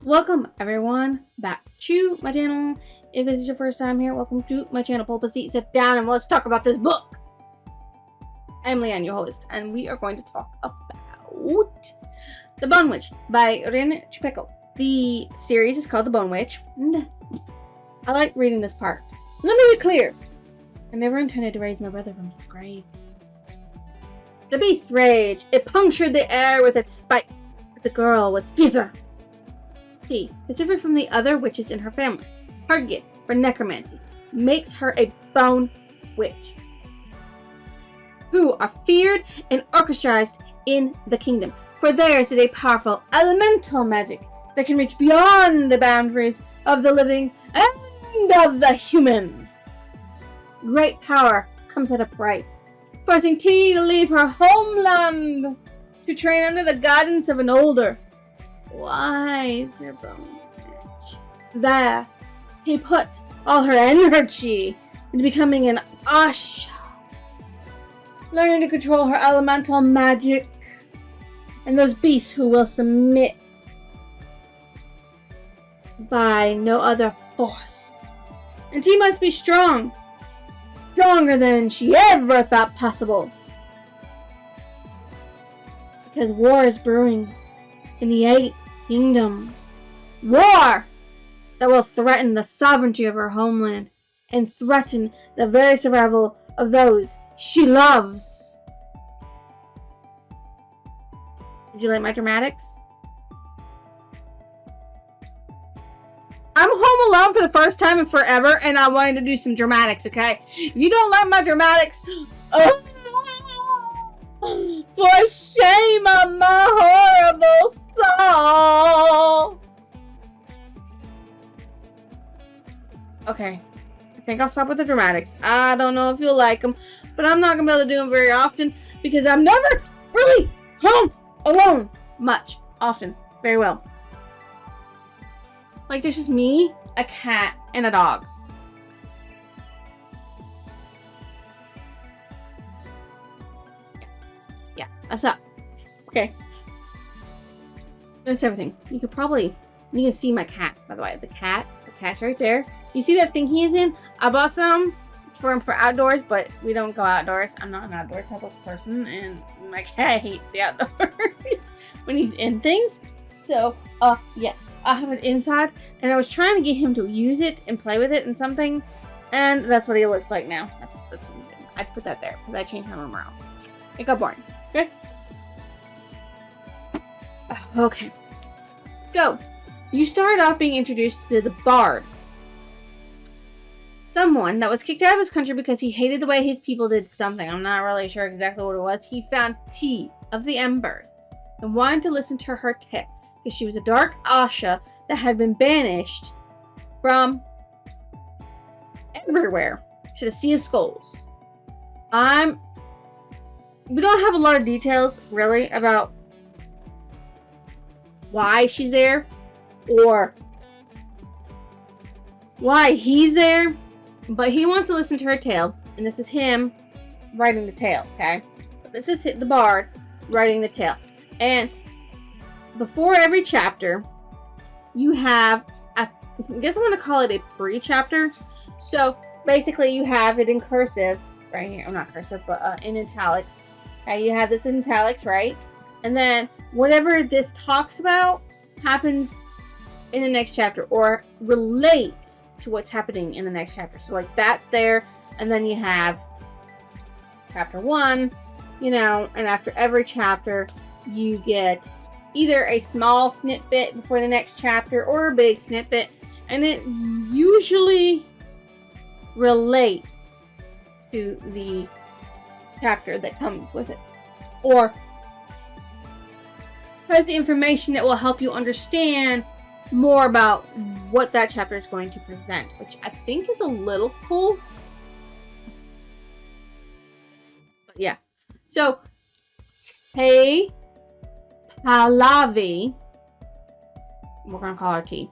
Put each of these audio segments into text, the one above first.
Welcome everyone back to my channel. If this is your first time here, welcome to my channel. Pull up a seat, sit down, and let's talk about this book. I'm Leanne, your host, and we are going to talk about The Bone Witch by Rin Chupeco. The series is called The Bone Witch, and I like reading this part. Let me be clear. I never intended to raise my brother from his grave. The beast's rage, it punctured the air with its spite, but the girl was fiercer. She is different from the other witches in her family. Her gift for necromancy makes her a bone witch, who are feared and orchestrated in the kingdom. For theirs is a powerful elemental magic that can reach beyond the boundaries of the living and of the human. Great power comes at a price, forcing T to leave her homeland to train under the guidance of an older, wiser bone witch. There, T puts all her energy into becoming an Asha, learning to control her elemental magic and those beasts who will submit by no other force. And T must be strong, stronger than she ever thought possible, because war is brewing in the 8 kingdoms. War that will threaten the sovereignty of her homeland and threaten the very survival of those she loves. Did you like my dramatics? I'm home alone for the first time in forever, and I wanted to do some dramatics, okay? If you don't like my dramatics, for shame of my horrible soul. Okay, I think I'll stop with the dramatics. I don't know if you'll like them, but I'm not going to be able to do them very often because I'm never really home alone often, very well. Like, there's just me, a cat, and a dog. Yeah, that's up. Okay. That's everything. You can see my cat, by the way. The cat's right there. You see that thing he is in? I bought some for him for outdoors, but we don't go outdoors. I'm not an outdoor type of person, and my cat hates the outdoors when he's in things. So, yeah. I have it inside, and I was trying to get him to use it and play with it and something, and that's what he looks like now. That's what he's in. I put that there because I changed my room around. It got boring. Okay? Okay. So, you started off being introduced to the Bard. Someone that was kicked out of his country because he hated the way his people did something. I'm not really sure exactly what it was. He found T of the Embers and wanted to listen to her tale, because she was a dark Asha that had been banished from everywhere to the Sea of Skulls. We don't have a lot of details, really, about why she's there or why he's there, but he wants to listen to her tale, and this is him writing the tale, okay? So this is the Bard writing the tale. And before every chapter, you have, I guess I'm going to call it a pre-chapter. So, basically, you have it in cursive, right here. Or not cursive, but in italics. Okay, you have this in italics, right? And then, whatever this talks about happens in the next chapter, or relates to what's happening in the next chapter. So, like, that's there, and then you have chapter 1, and after every chapter, you get either a small snippet before the next chapter or a big snippet, and it usually relates to the chapter that comes with it, or has the information that will help you understand more about what that chapter is going to present, which I think is a little cool. But yeah, so hey, Pallavi, we're going to call her T,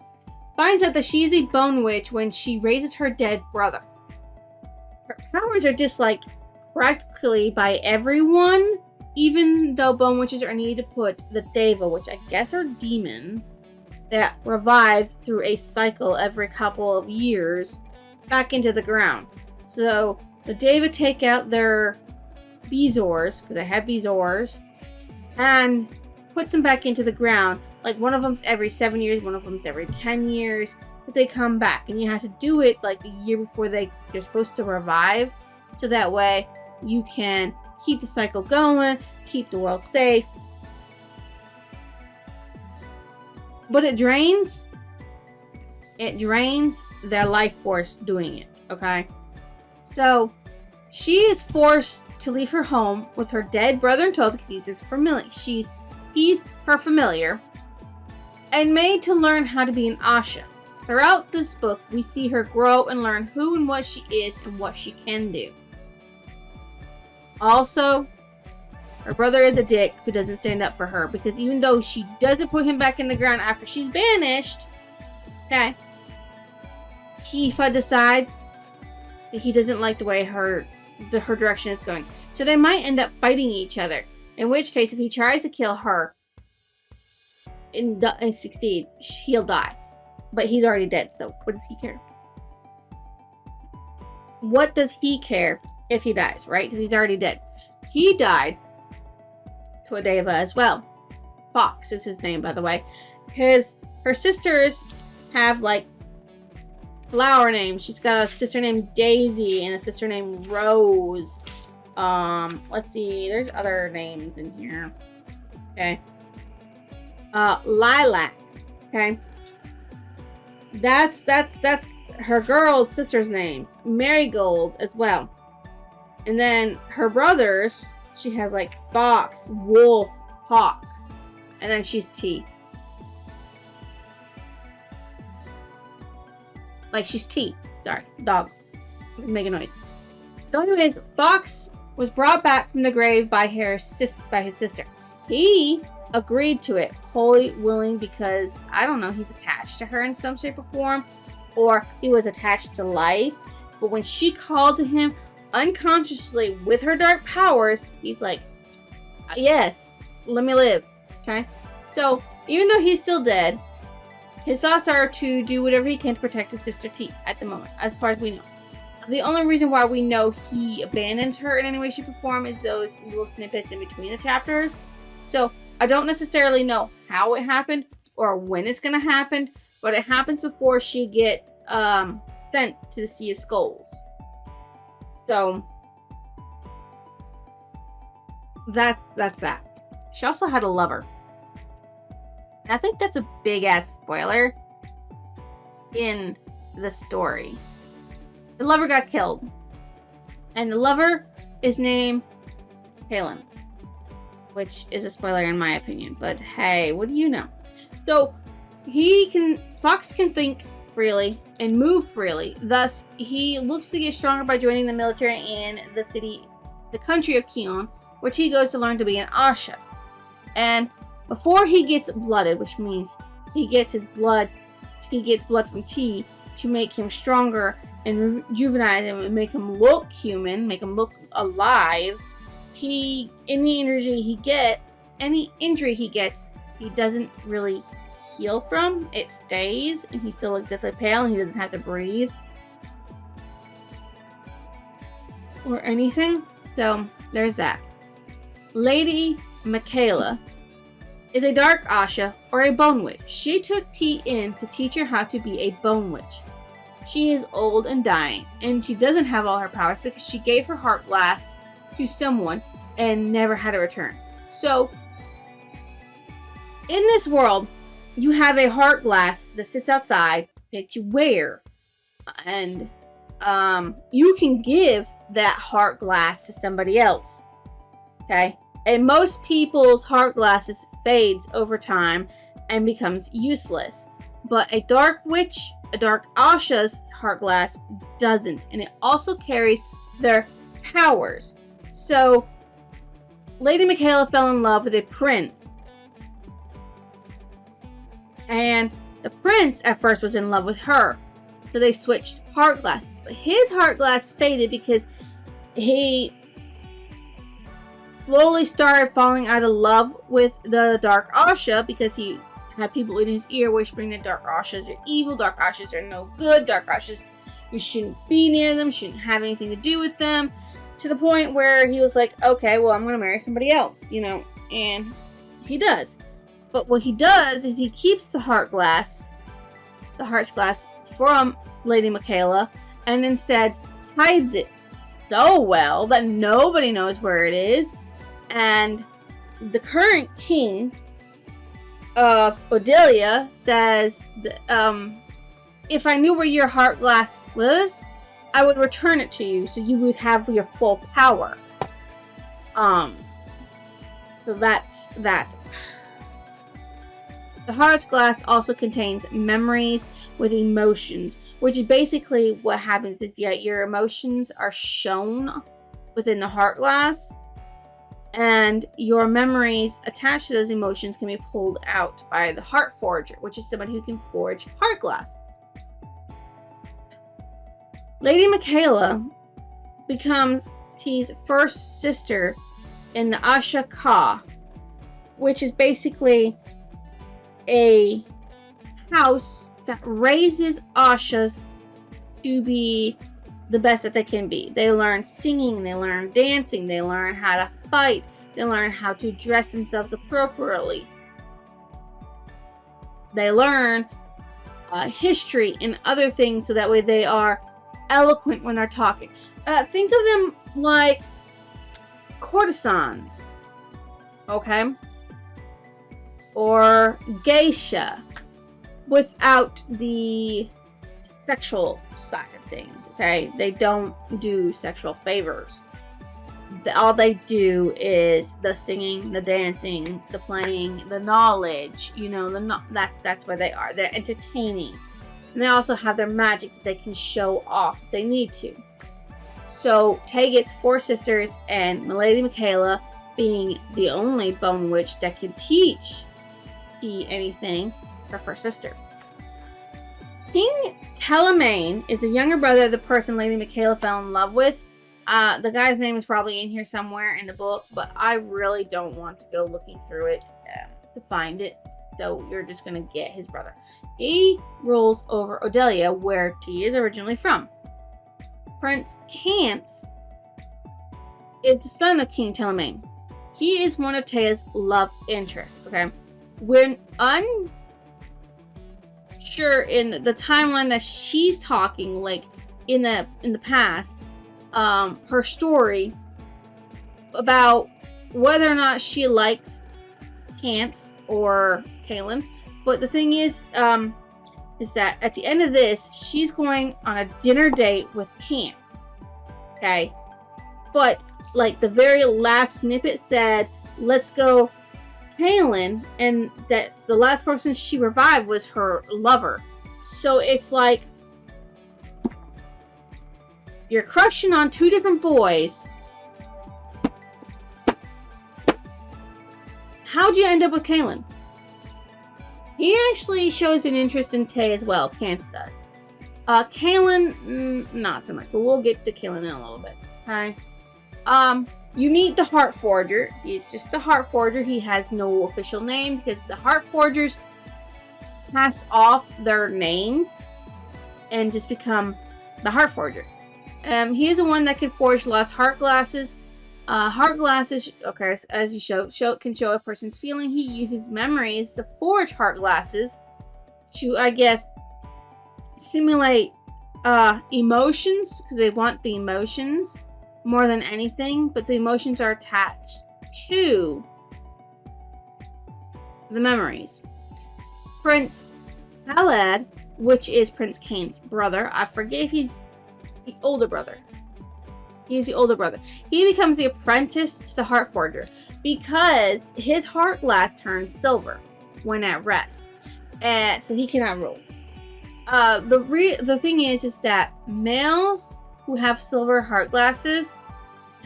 finds out that she's a bone witch when she raises her dead brother. Her powers are disliked practically by everyone, even though bone witches are needed to put the Deva, which I guess are demons, that revive through a cycle every couple of years back into the ground. So the day would take out their Bezoars, because I have Bezoars, and puts them back into the ground. Like one of them's every 7 years, one of them's every 10 years, but they come back. And you have to do it like the year before they're supposed to revive. So that way you can keep the cycle going, keep the world safe. But it drains their life force doing it, okay? So she is forced to leave her home with her dead brother in tow because he's her familiar, and made to learn how to be an Asha. Throughout this book, we see her grow and learn who and what she is and what she can do. Also, her brother is a dick who doesn't stand up for her, because even though she doesn't put him back in the ground after she's banished, okay, he decides that he doesn't like the way her direction is going. So they might end up fighting each other. In which case, if he tries to kill her and succeeds, he'll die. But he's already dead, so what does he care? What does he care if he dies, right? Because he's already dead. He died to a Deva as well. Fox is his name, by the way. Her sisters have like flower names. She's got a sister named Daisy and a sister named Rose. Let's see. There's other names in here. Okay. Lilac. Okay. That's her girl's sister's name. Marigold as well. And then her brothers, she has like Fox, Wolf, Hawk. And then she's T. Like she's T. Sorry, dog. Make a noise. So anyways, Fox was brought back from the grave by his sister. He agreed to it, wholly willing, because, I don't know, he's attached to her in some shape or form. Or he was attached to life. But when she called to him unconsciously with her dark powers, he's like, yes, let me live. Okay? So, even though he's still dead, his thoughts are to do whatever he can to protect his sister T at the moment, as far as we know. The only reason why we know he abandons her in any way, shape, or form is those little snippets in between the chapters. So, I don't necessarily know how it happened or when it's going to happen, but it happens before she gets sent to the Sea of Skulls. So, that's that. She also had a lover. I think that's a big-ass spoiler in the story. The lover got killed. And the lover is named Halen. Which is a spoiler in my opinion. But hey, what do you know? So, Fox can think freely and move freely. Thus, he looks to get stronger by joining the military in the country of Keon, which he goes to learn to be an Asha. And before he gets blooded, which means he gets blood from T to make him stronger and rejuvenate him and make him look human, make him look alive. Any injury he gets, he doesn't really heal from. It stays, and he still looks deathly pale, and he doesn't have to breathe or anything. So there's that. Lady Michaela is a dark Asha or a bone witch. She took T in to teach her how to be a bone witch. She is old and dying, and she doesn't have all her powers because she gave her heart glass to someone and never had a return. So, in this world, you have a heart glass that sits outside that you wear, and you can give that heart glass to somebody else. Okay? And most people's heart glasses fades over time and becomes useless. But a dark witch, a dark Asha's heart glass doesn't. And it also carries their powers. So, Lady Michaela fell in love with a prince. And the prince at first was in love with her. So they switched heart glasses. But his heart glass faded because he slowly started falling out of love with the dark Asha because he had people in his ear whispering that Dark Ashes are evil, Dark Ashes are no good, Dark Ashes, you shouldn't be near them, shouldn't have anything to do with them, to the point where he was like, okay, well, I'm going to marry somebody else, and he does. But what he does is he keeps the heart's glass from Lady Michaela, and instead hides it so well that nobody knows where it is. And the current king of Odelia says, if I knew where your heart glass was, I would return it to you so you would have your full power. So that's that. The heart's glass also contains memories with emotions, which is basically what happens is your emotions are shown within the heart glass, and your memories attached to those emotions can be pulled out by the heart forger, which is somebody who can forge heart glass. Lady Michaela becomes T's first sister in the Asha Ka, which is basically a house that raises Ashas to be the best that they can be. They learn singing, they learn dancing, they learn how to fight, they learn how to dress themselves appropriately. They learn history and other things so that way they are eloquent when they're talking. Think of them like courtesans, okay? Or geisha, without the sexual side of things, okay? They don't do sexual favors. All they do is the singing, the dancing, the playing, the knowledge, that's where they are. They're entertaining. And they also have their magic that they can show off if they need to. So Tay gets 4 sisters, and Milady Michaela, being the only bone witch that can teach T anything, her first sister. King Telemaine is the younger brother of the person Lady Michaela fell in love with. The guy's name is probably in here somewhere in the book, but I really don't want to go looking through it to find it. So you're just going to get his brother. He rules over Odelia, where T is originally from. Prince Cance is the son of King Telemaine. He is one of Taya's love interests, okay? We're unsure in the timeline that she's talking, like in the past, her story about whether or not she likes Cance or Kaelin. But the thing is that at the end of this, she's going on a dinner date with Cance. Okay? But like the very last snippet said, let's go Kaelin, and that's the last person she revived was her lover. So it's like you're crushing on 2 different boys. How'd you end up with Kaelin? He actually shows an interest in Tay as well. Cance does. Kaelin, not so much, but we'll get to Kaelin in a little bit. Okay. You meet the Heart Forger. It's just the Heart Forger. He has no official name because the Heart Forgers pass off their names and just become the Heart Forger. He is the one that can forge lost heart glasses. Heart glasses, okay, as you can show a person's feeling. He uses memories to forge heart glasses to, I guess, simulate emotions, because they want the emotions more than anything, but the emotions are attached to the memories. Prince Halad, which is Prince Kane's brother, I forget if he's the older brother. He's the older brother. He becomes the apprentice to the Heart Forger because his heart glass turns silver when at rest, so he cannot rule. The thing is that males who have silver heart glasses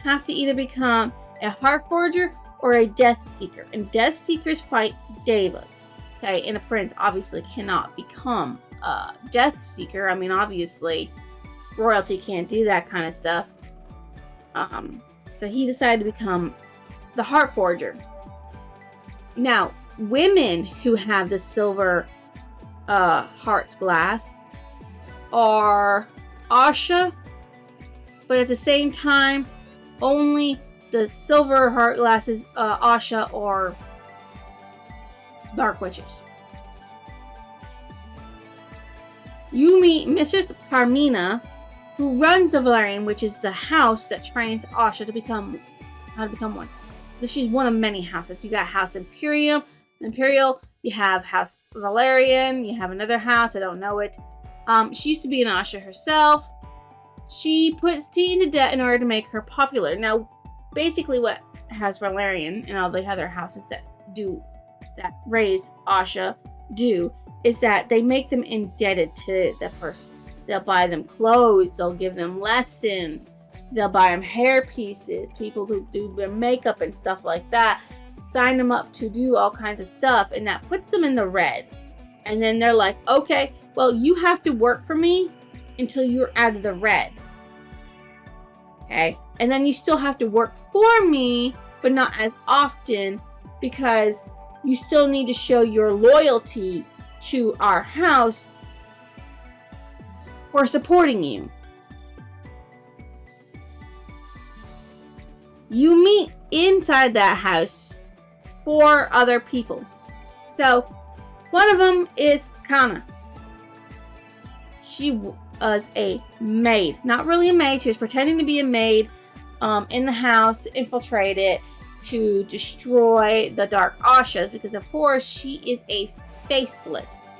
have to either become a Heart Forger or a Death Seeker, and Death Seekers fight Devas. Okay, and a prince obviously cannot become a Death Seeker. I mean, obviously, royalty can't do that kind of stuff. So he decided to become the Heart Forger. Now, women who have the silver heart's glass are Asha, but at the same time, only the silver heart glasses, Asha, or dark witches. You meet Mistress Carmina, who runs the Valerian, which is the house that trains Asha to become one. She's one of many houses. You got House Imperial, you have House Valerian, you have another house, I don't know it. She used to be an Asha herself. She puts tea into debt in order to make her popular. Now, basically what House Valerian and all the other houses that raise Asha do is that they make them indebted to the person. They'll buy them clothes, they'll give them lessons, they'll buy them hair pieces, people who do their makeup and stuff like that, sign them up to do all kinds of stuff, and that puts them in the red. And then they're like, okay, well, you have to work for me until you're out of the red. Okay? And then you still have to work for me, but not as often, because you still need to show your loyalty to our house for supporting you. You meet inside that house 4 other people. So, one of them is Kana. She was a maid. Not really a maid. She was pretending to be a maid in the house, infiltrate it, to destroy the Dark Ashas, because of course she is a faceless.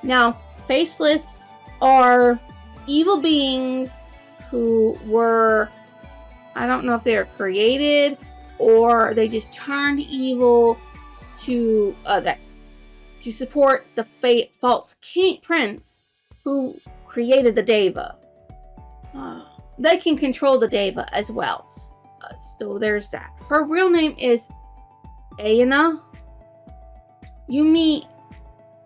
Now, faceless are evil beings who were, I don't know if they were created or they just turned evil to support the false prince who created the Deva. They can control the Deva as well. So there's that. Her real name is Aina.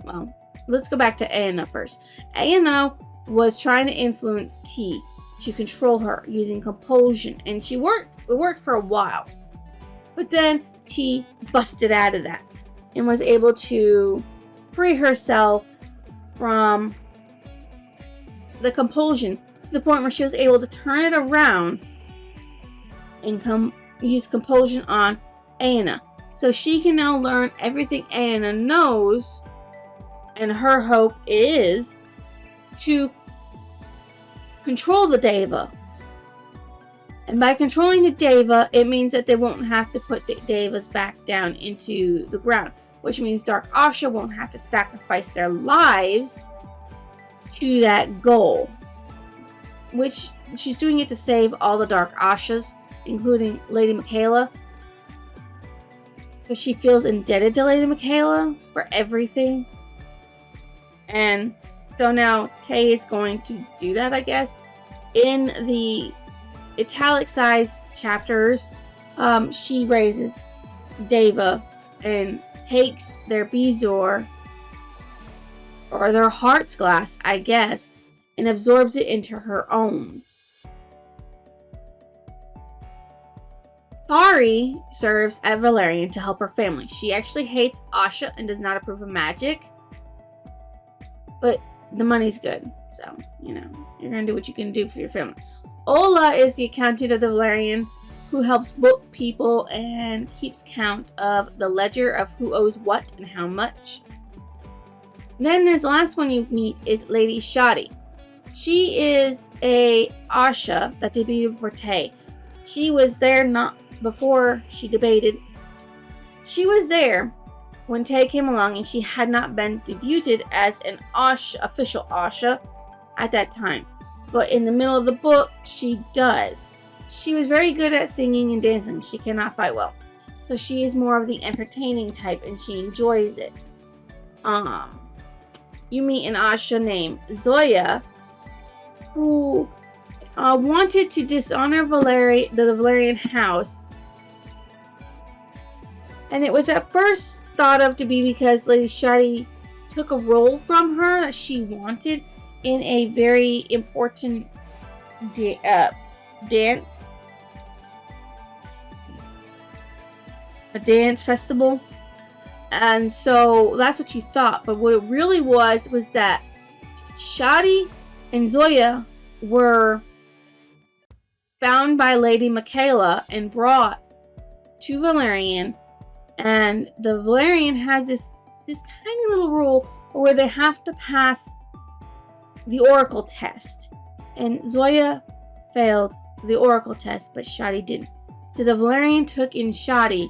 Well, let's go back to Aina first. Aina was trying to influence T to control her using compulsion, and it worked for a while. But then T busted out of that and was able to free herself from the compulsion to the point where she was able to turn it around and use compulsion on Aina. So she can now learn everything Aina knows, and her hope is to control the Deva. And by controlling the Deva, it means that they won't have to put the Devas back down into the ground, which means Dark Asha won't have to sacrifice their lives to that goal. Which she's doing it to save all the Dark Ashas, including Lady Michaela, because she feels indebted to Lady Michaela for everything. And so now Tay is going to do that, I guess. In the italicized chapters, she raises Deva and takes their Bezor, or their heart's glass, I guess, and absorbs it into her own. Fari serves at Valerian to help her family. She actually hates Asha and does not approve of magic, but the money's good, so, you're gonna do what you can do for your family. Ola is the accountant of the Valerian, who helps book people and keeps count of the ledger of who owes what and how much. Then there's the last one you meet is Lady Shadi. She is a Asha that debated for Tay. She was there not before she debated. She was there when Tay came along, and she had not been debuted as an Asha, official Asha at that time. But in the middle of the book, she does. She was very good at singing and dancing. She cannot fight well. So she is more of the entertaining type, and she enjoys it. You meet an Asha named Zoya, who wanted to dishonor the Valerian house. And it was at first thought of to be because Lady Shadi took a role from her that she wanted in a very important dance festival. And so that's what you thought. But what it really was that Shadi and Zoya were found by Lady Michaela and brought to Valerian. And the Valerian has this tiny little rule where they have to pass the Oracle test. And Zoya failed the Oracle test, but Shadi didn't. So the Valerian took in Shadi,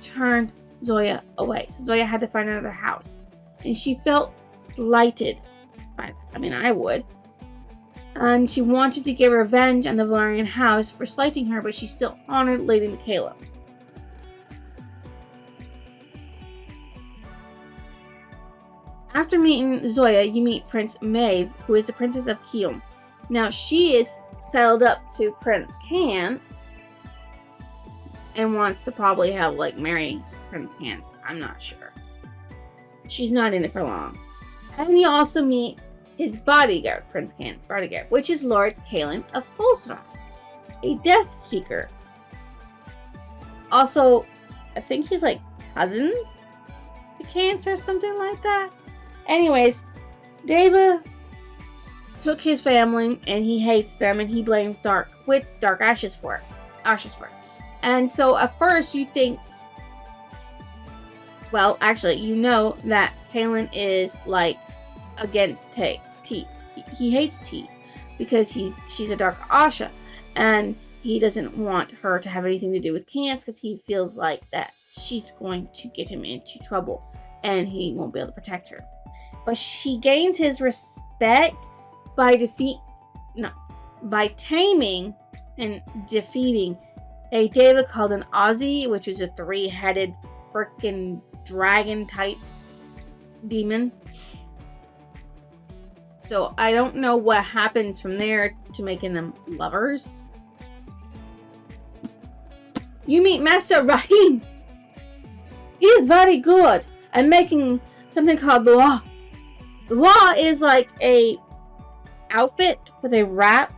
turned Zoya away. So Zoya had to find another house. And she felt slighted by that. I mean, I would. And she wanted to get revenge on the Valerian house for slighting her, but she still honored Lady Michaela. After meeting Zoya, you meet Prince Maeve, who is the Princess of Kium. Now, she is settled up to Prince Cance and wants to probably marry Prince Cance. I'm not sure. She's not in it for long. And you also meet his bodyguard, Prince Cance's bodyguard, which is Lord Kalen of Bolsra, a Death Seeker. Also, I think he's cousin to Cance or something like that. Anyways, Deva took his family and he hates them and he blames Dark Ashes for it. And so at first you think, well, actually, you know that Kalen is against T. He hates T because she's a Dark Asha, and he doesn't want her to have anything to do with Cance because he feels like that she's going to get him into trouble and he won't be able to protect her. But she gains his respect by taming and defeating a Deva called an Aussie, which is a 3-headed freaking dragon type demon. So I don't know what happens from there to making them lovers. You meet Master Rahim. He is very good at making something called Dua. Dua is like a outfit with a wrap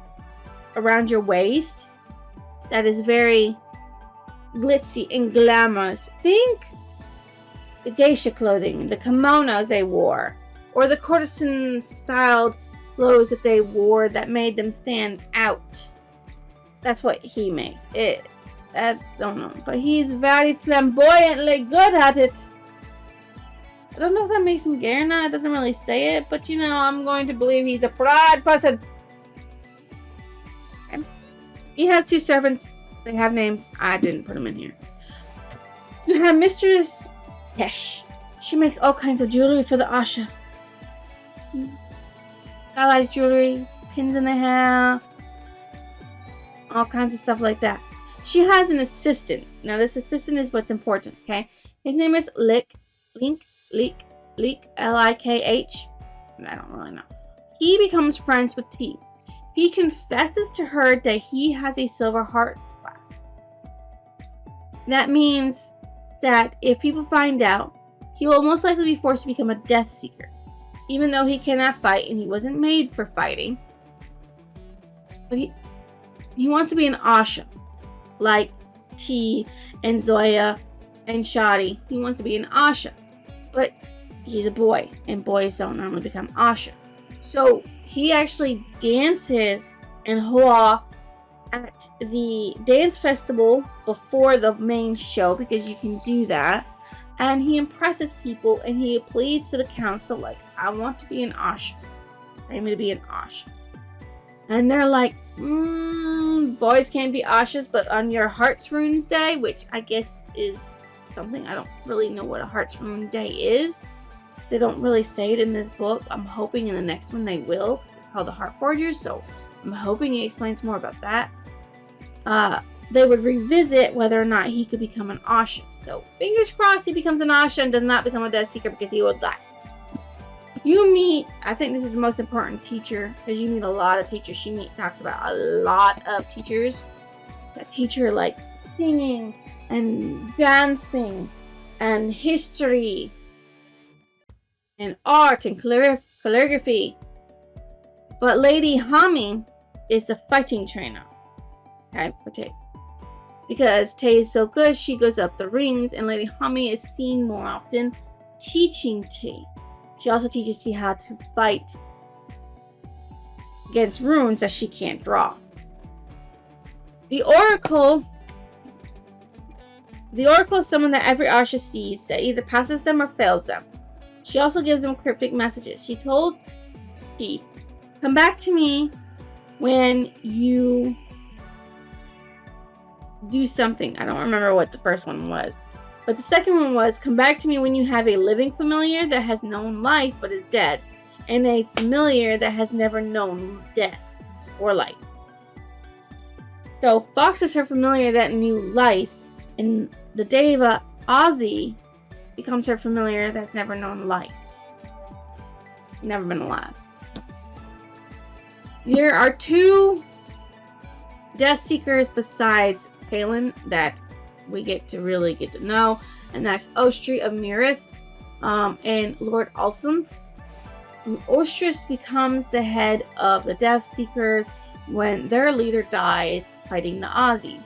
around your waist that is very glitzy and glamorous. Think the geisha clothing, the kimonos they wore, or the courtesan-styled clothes that they wore that made them stand out. That's what he makes. I don't know, but he's very flamboyantly good at it. I don't know if that makes him gay or not. It doesn't really say it, but I'm going to believe he's a proud person. Okay. He has 2 servants. They have names. I didn't put them in here. You have Mistress Kesh. She makes all kinds of jewelry for the Asha. Stylized jewelry, pins in the hair, all kinds of stuff like that. She has an assistant. Now, this assistant is what's important, okay? His name is Likh, L-I-K-H. I don't really know. He becomes friends with T. He confesses to her that he has a silver heart class. That means that if people find out, he will most likely be forced to become a Death Seeker. Even though he cannot fight and he wasn't made for fighting. But he wants to be an Asha. Like T and Zoya and Shadi. He wants to be an Asha. But he's a boy, and boys don't normally become Asha. So he actually dances in Hoa at the dance festival before the main show, because you can do that. And he impresses people, and he pleads to the council, I want to be an Asha. I me to be an Asha. And they're like, boys can't be Ashas, but on your Heart's Runes Day, which I guess is something, I don't really know what a Heart's Rune Day is. They don't really say it in this book. I'm hoping in the next one they will, because it's called the Heart Forgers, so I'm hoping it explains more about that. They would revisit whether or not he could become an Asha. So fingers crossed he becomes an Asha and does not become a Death Seeker, because he will die. You meet, I think this is the most important teacher, because you meet a lot of teachers. She talks about a lot of teachers that teach her singing and dancing and history and art and calligraphy. But Lady Hami is the fighting trainer. Okay, Because Tay is so good, she goes up the rings, and Lady Hami is seen more often teaching Tay. She also teaches Tay how to fight against runes that she can't draw. The Oracle is someone that every Asha sees that either passes them or fails them. She also gives them cryptic messages. She told Tay, come back to me when you do something. I don't remember what the first one was. But the second one was, come back to me when you have a living familiar that has known life but is dead, and a familiar that has never known death or life. So Fox is her familiar that knew life, and the Deva Ozzy becomes her familiar that's never known life. Never been alive. There are 2 Death Seekers besides Kaelin that we get to know, and that's Ostri of Mirith and Lord Alsynth. Ostris becomes the head of the Death Seekers when their leader dies fighting the Ozzy.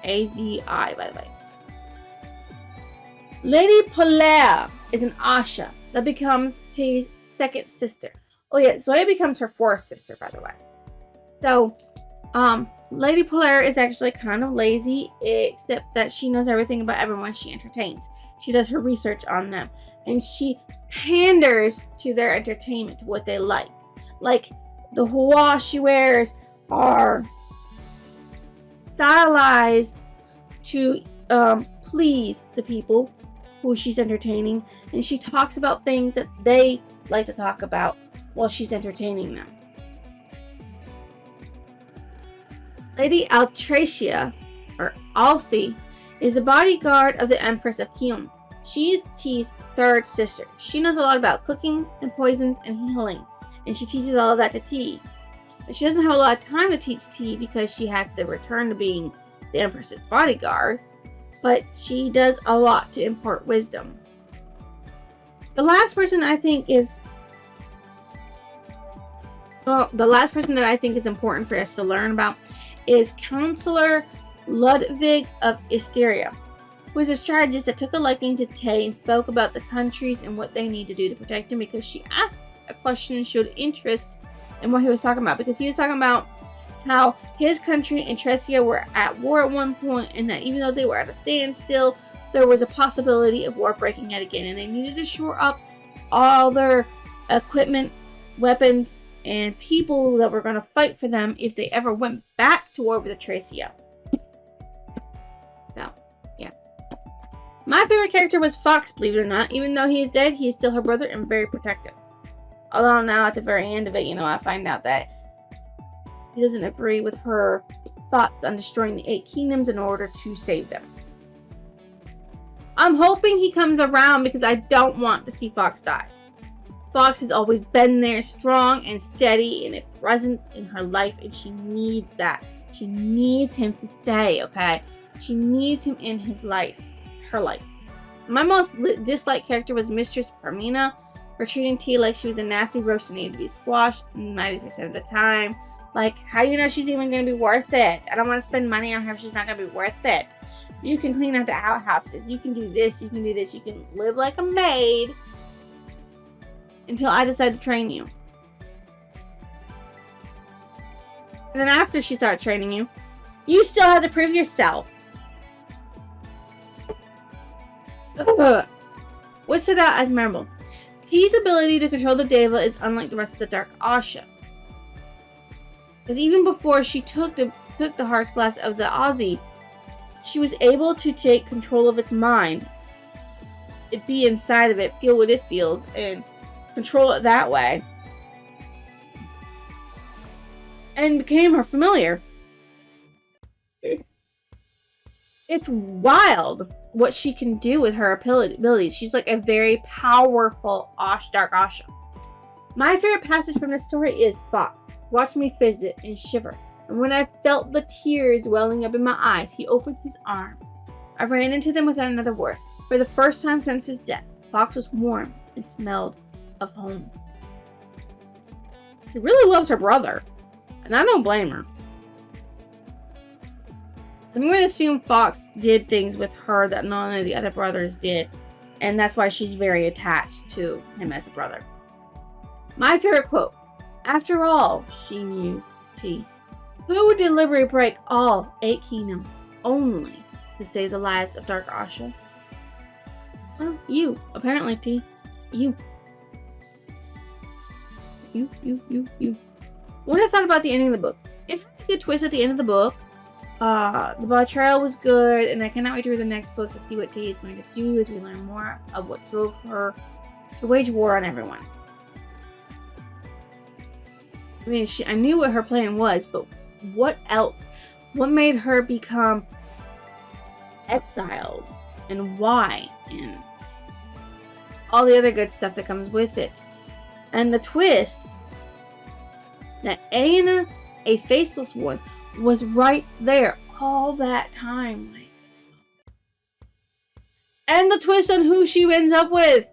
A-Z-I, by the way. Lady Polaire is an Asha that becomes Tay's second sister. Oh yeah, Zoya becomes her 4th sister, by the way. So, Lady Polaire is actually kind of lazy, except that she knows everything about everyone she entertains. She does her research on them, and she panders to their entertainment, to what they like. Like, the hua she wears are stylized to please the people who she's entertaining, and she talks about things that they like to talk about while she's entertaining them. Lady Altracia, or Alfie, is the bodyguard of the Empress of Kion. She is T's 3rd sister. She knows a lot about cooking and poisons and healing, and she teaches all of that to T. But she doesn't have a lot of time to teach T because she has to return to being the Empress's bodyguard, but she does a lot to impart wisdom. The last person that I think is important for us to learn about is Counselor Ludwig of Isteria, who is a strategist that took a liking to Tay and spoke about the countries and what they need to do to protect him, because she asked a question and showed interest in what he was talking about, because he was talking about how his country and Tresia were at war at one point, and that even though they were at a standstill, there was a possibility of war breaking out again, and they needed to shore up all their equipment, weapons, and people that were going to fight for them if they ever went back to war with the Tresia. So, yeah. My favorite character was Fox, believe it or not. Even though he is dead, he is still her brother and very protective. Although now at the very end of it, I find out that he doesn't agree with her thoughts on destroying the 8 kingdoms in order to save them. I'm hoping he comes around because I don't want to see Fox die. Fox has always been there, strong and steady, and a presence in her life, and she needs that. She needs him to stay, okay? She needs him in his life, her life. My most disliked character was Mistress Parmina, for treating T like she was a nasty roast that needed to be squashed 90% of the time. Like, how do you know she's even going to be worth it? I don't want to spend money on her if she's not going to be worth it. You can clean out the outhouses. You can do this. You can do this. You can live like a maid until I decide to train you. And then after she starts training you, you still have to prove yourself. What stood out as memorable? T's ability to control the Deva is unlike the rest of the Dark Asha. Because even before she took the Heart's Glass of the Ozzy, she was able to take control of its mind, it be inside of it, feel what it feels, and control it that way. And became her familiar. It's wild what she can do with her abilities. She's like a very powerful Dark Asha. My favorite passage from this story is Fox watched me fidget and shiver, and when I felt the tears welling up in my eyes, he opened his arms. I ran into them without another word. For the first time since his death, Fox was warm and smelled of home. She really loves her brother, and I don't blame her. I'm going to assume Fox did things with her that none of the other brothers did. And that's why she's very attached to him as a brother. My favorite quote. After all, she mused, T, who would deliberately break all 8 kingdoms only to save the lives of Dark Asha? Well, you, apparently, T. You. You. What I thought about the ending of the book. It had a good twist at the end of the book. The betrayal was good, and I cannot wait to read the next book to see what T is going to do as we learn more of what drove her to wage war on everyone. I mean, I knew what her plan was, but what else? What made her become exiled? And why? And all the other good stuff that comes with it. And the twist that Aina, a faceless one, was right there all that time. And the twist on who she ends up with.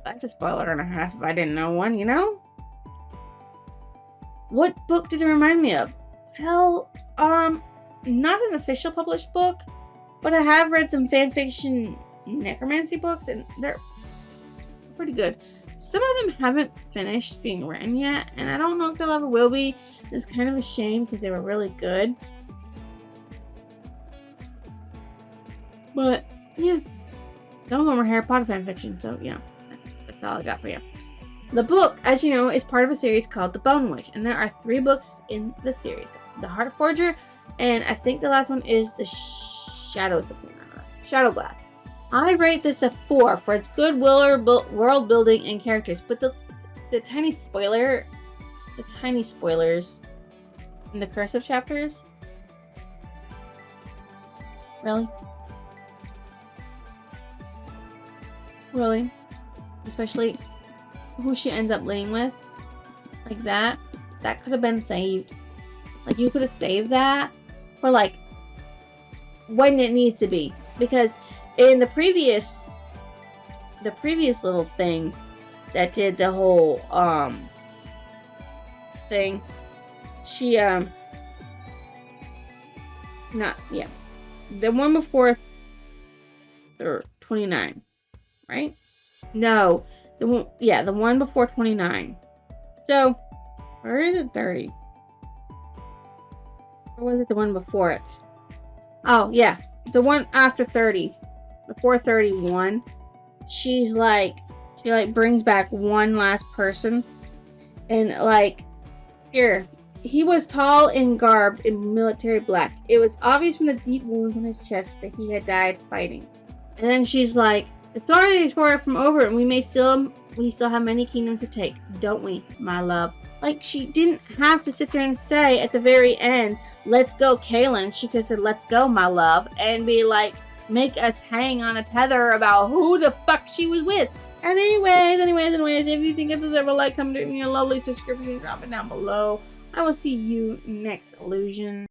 That's a spoiler and a half if I didn't know one, you know? What book did it remind me of? Well, not an official published book, but I have read some fanfiction necromancy books, and they're pretty good. Some of them haven't finished being written yet, and I don't know if they'll ever will be. It's kind of a shame because they were really good. But, yeah. Some of them are Harry Potter fanfiction, so, yeah. That's all I got for you. The book, as you know, is part of a series called The Bone Witch, and there are 3 books in the series. The Heart Forger, and I think the last one is The Shadow Glass. I rate this a 4 for its good world building and characters, but the tiny spoilers in the cursive chapters, really, especially who she ends up laying with, like that could have been saved. Like, you could have saved that for like when it needs to be, because in the previous little thing that did the whole thing, she the one before 29, right? No, the one before 29. So, or is it 30? Or was it the one before it? Oh yeah, the one after 30. Before 31, she brings back one last person, and here, he was tall and garbed in military black. It was obvious from the deep wounds on his chest that he had died fighting. And then she's like, the story is far from over, and we still have many kingdoms to take, don't we, my love? Like, she didn't have to sit there and say at the very end, let's go, Kaylin. She could have said, let's go, my love, and be like, make us hang on a tether about who the fuck she was with. And anyways, if you think it deserves a like, come to me a lovely subscription, drop it down below. I will see you next illusion.